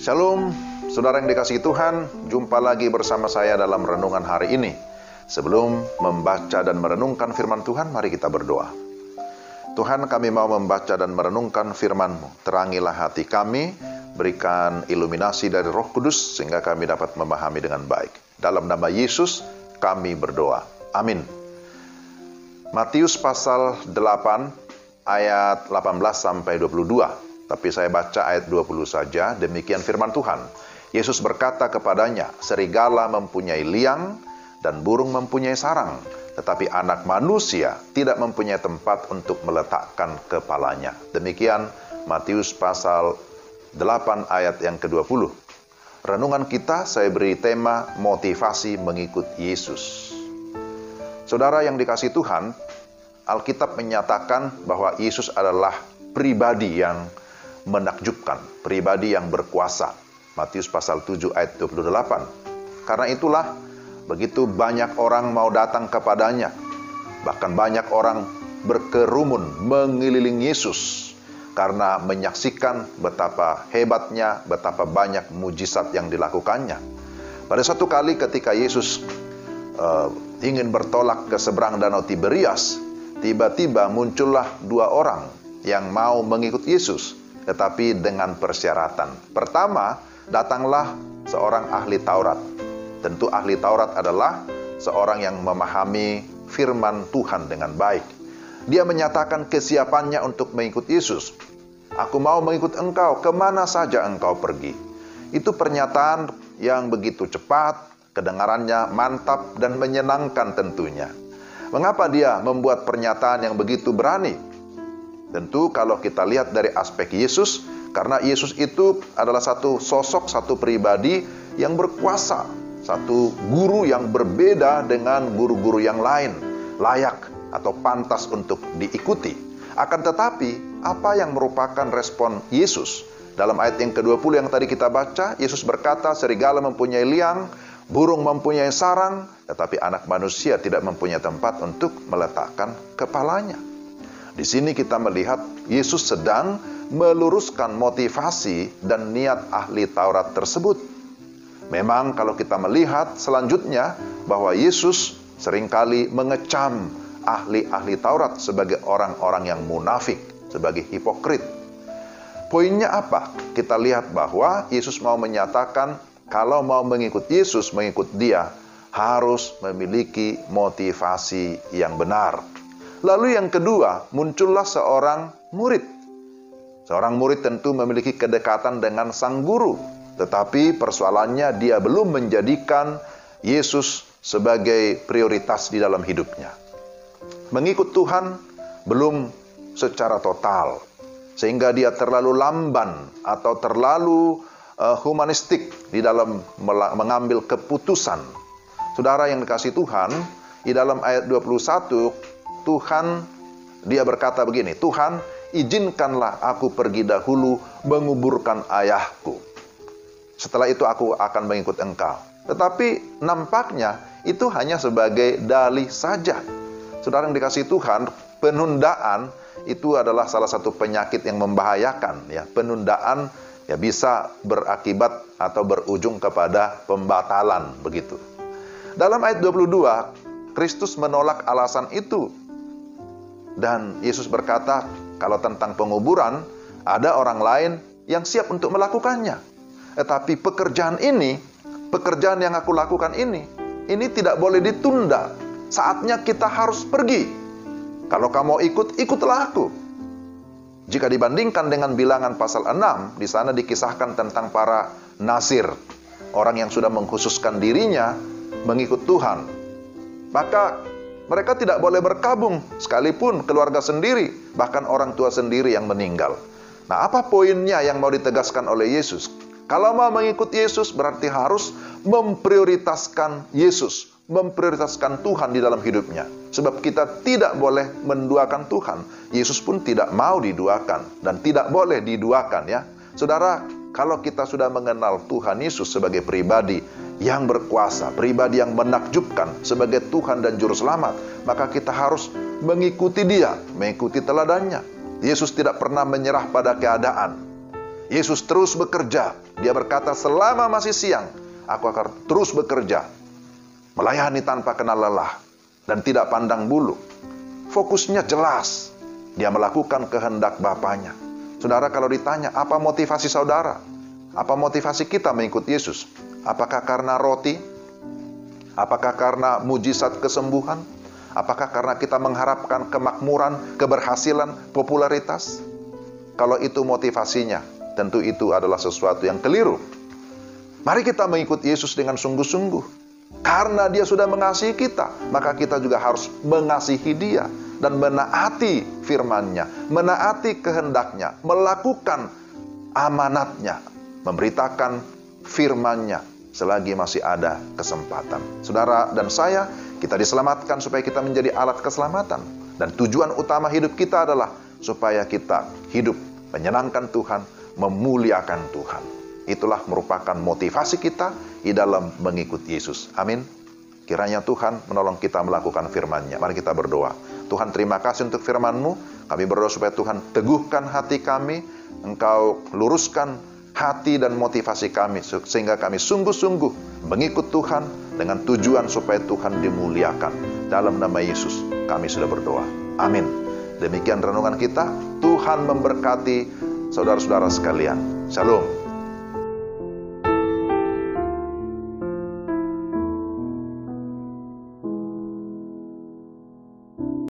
Shalom, saudara yang dikasihi Tuhan, jumpa lagi bersama saya dalam renungan hari ini. Sebelum membaca dan merenungkan firman Tuhan, mari kita berdoa. Tuhan, kami mau membaca dan merenungkan firman-Mu. Terangilah hati kami, berikan iluminasi dari Roh Kudus, sehingga kami dapat memahami dengan baik. Dalam nama Yesus, kami berdoa. Amin. Matius pasal 8, ayat 18-22. Tapi saya baca ayat 20 saja, demikian firman Tuhan. Yesus berkata kepadanya, serigala mempunyai liang dan burung mempunyai sarang, tetapi anak manusia tidak mempunyai tempat untuk meletakkan kepalanya. Demikian Matius pasal 8 ayat yang ke-20. Renungan kita saya beri tema motivasi mengikut Yesus. Saudara yang dikasihi Tuhan, Alkitab menyatakan bahwa Yesus adalah pribadi yang menakjubkan, pribadi yang berkuasa. Matius pasal 7 ayat 28. Karena itulah begitu banyak orang mau datang kepadanya. Bahkan banyak orang berkerumun mengelilingi Yesus karena menyaksikan betapa hebatnya, betapa banyak mujizat yang dilakukannya. Pada satu kali ketika Yesus ingin bertolak ke seberang danau Tiberias, tiba-tiba muncullah dua orang yang mau mengikut Yesus, tetapi dengan persyaratan. Pertama, datanglah seorang ahli Taurat. Tentu ahli Taurat adalah seorang yang memahami firman Tuhan dengan baik. Dia menyatakan kesiapannya untuk mengikut Yesus. Aku mau mengikut engkau, kemana saja engkau pergi. Itu pernyataan yang begitu cepat, kedengarannya mantap dan menyenangkan tentunya. Mengapa dia membuat pernyataan yang begitu berani? Tentu kalau kita lihat dari aspek Yesus, karena Yesus itu adalah satu sosok, satu pribadi yang berkuasa, satu guru yang berbeda dengan guru-guru yang lain, layak atau pantas untuk diikuti. Akan tetapi, apa yang merupakan respon Yesus? Dalam ayat yang ke-20 yang tadi kita baca, Yesus berkata, serigala mempunyai liang, burung mempunyai sarang, tetapi anak manusia tidak mempunyai tempat untuk meletakkan kepalanya. Di sini kita melihat Yesus sedang meluruskan motivasi dan niat ahli Taurat tersebut. Memang kalau kita melihat selanjutnya bahwa Yesus seringkali mengecam ahli-ahli Taurat sebagai orang-orang yang munafik, sebagai hipokrit. Poinnya apa? Kita lihat bahwa Yesus mau menyatakan kalau mau mengikut Yesus, mengikut Dia, harus memiliki motivasi yang benar. Lalu yang kedua, muncullah seorang murid. Seorang murid tentu memiliki kedekatan dengan sang guru. Tetapi persoalannya dia belum menjadikan Yesus sebagai prioritas di dalam hidupnya. Mengikut Tuhan belum secara total. Sehingga dia terlalu lamban atau terlalu humanistik di dalam mengambil keputusan. Saudara yang dikasihi Tuhan, di dalam ayat 21, Tuhan, dia berkata begini, Tuhan, izinkanlah aku pergi dahulu menguburkan ayahku. Setelah itu aku akan mengikut engkau. Tetapi nampaknya itu hanya sebagai dalih saja. Saudara yang dikasihi Tuhan, penundaan itu adalah salah satu penyakit yang membahayakan. Ya, penundaan ya bisa berakibat atau berujung kepada pembatalan begitu. Dalam ayat 22, Kristus menolak alasan itu. Dan Yesus berkata, kalau tentang penguburan, ada orang lain yang siap untuk melakukannya. Tetapi pekerjaan ini, pekerjaan yang aku lakukan ini tidak boleh ditunda. Saatnya kita harus pergi. Kalau kamu ikut, ikutlah aku. Jika dibandingkan dengan Bilangan pasal 6, di sana dikisahkan tentang para nazir, orang yang sudah mengkhususkan dirinya mengikut Tuhan. Maka mereka tidak boleh berkabung, sekalipun keluarga sendiri, bahkan orang tua sendiri yang meninggal. Nah, apa poinnya yang mau ditegaskan oleh Yesus? Kalau mau mengikut Yesus, berarti harus memprioritaskan Yesus, memprioritaskan Tuhan di dalam hidupnya. Sebab kita tidak boleh menduakan Tuhan. Yesus pun tidak mau diduakan, dan tidak boleh diduakan ya. Saudara, kalau kita sudah mengenal Tuhan Yesus sebagai pribadi yang berkuasa, pribadi yang menakjubkan sebagai Tuhan dan Juru Selamat, maka kita harus mengikuti Dia, mengikuti teladannya. Yesus tidak pernah menyerah pada keadaan. Yesus terus bekerja. Dia berkata, selama masih siang, aku akan terus bekerja, melayani tanpa kenal lelah, dan tidak pandang bulu. Fokusnya jelas. Dia melakukan kehendak Bapanya. Saudara, kalau ditanya, apa motivasi saudara? Apa motivasi kita mengikut Yesus? Apakah karena roti? Apakah karena mujizat kesembuhan? Apakah karena kita mengharapkan kemakmuran, keberhasilan, popularitas? Kalau itu motivasinya, tentu itu adalah sesuatu yang keliru. Mari kita mengikut Yesus dengan sungguh-sungguh. Karena Dia sudah mengasihi kita, maka kita juga harus mengasihi Dia dan menaati firman-Nya, menaati kehendak-Nya, melakukan amanat-Nya, memberitakan firman-Nya selagi masih ada kesempatan. Saudara dan saya, kita diselamatkan supaya kita menjadi alat keselamatan. Dan tujuan utama hidup kita adalah supaya kita hidup menyenangkan Tuhan, memuliakan Tuhan. Itulah merupakan motivasi kita di dalam mengikuti Yesus. Amin. Kiranya Tuhan menolong kita melakukan firman-Nya. Mari kita berdoa. Tuhan, terima kasih untuk firman-Mu. Kami berdoa supaya Tuhan teguhkan hati kami. Engkau luruskan hati dan motivasi kami, sehingga kami sungguh-sungguh mengikut Tuhan dengan tujuan supaya Tuhan dimuliakan. Dalam nama Yesus kami sudah berdoa. Amin. Demikian renungan kita. Tuhan memberkati saudara-saudara sekalian. Shalom.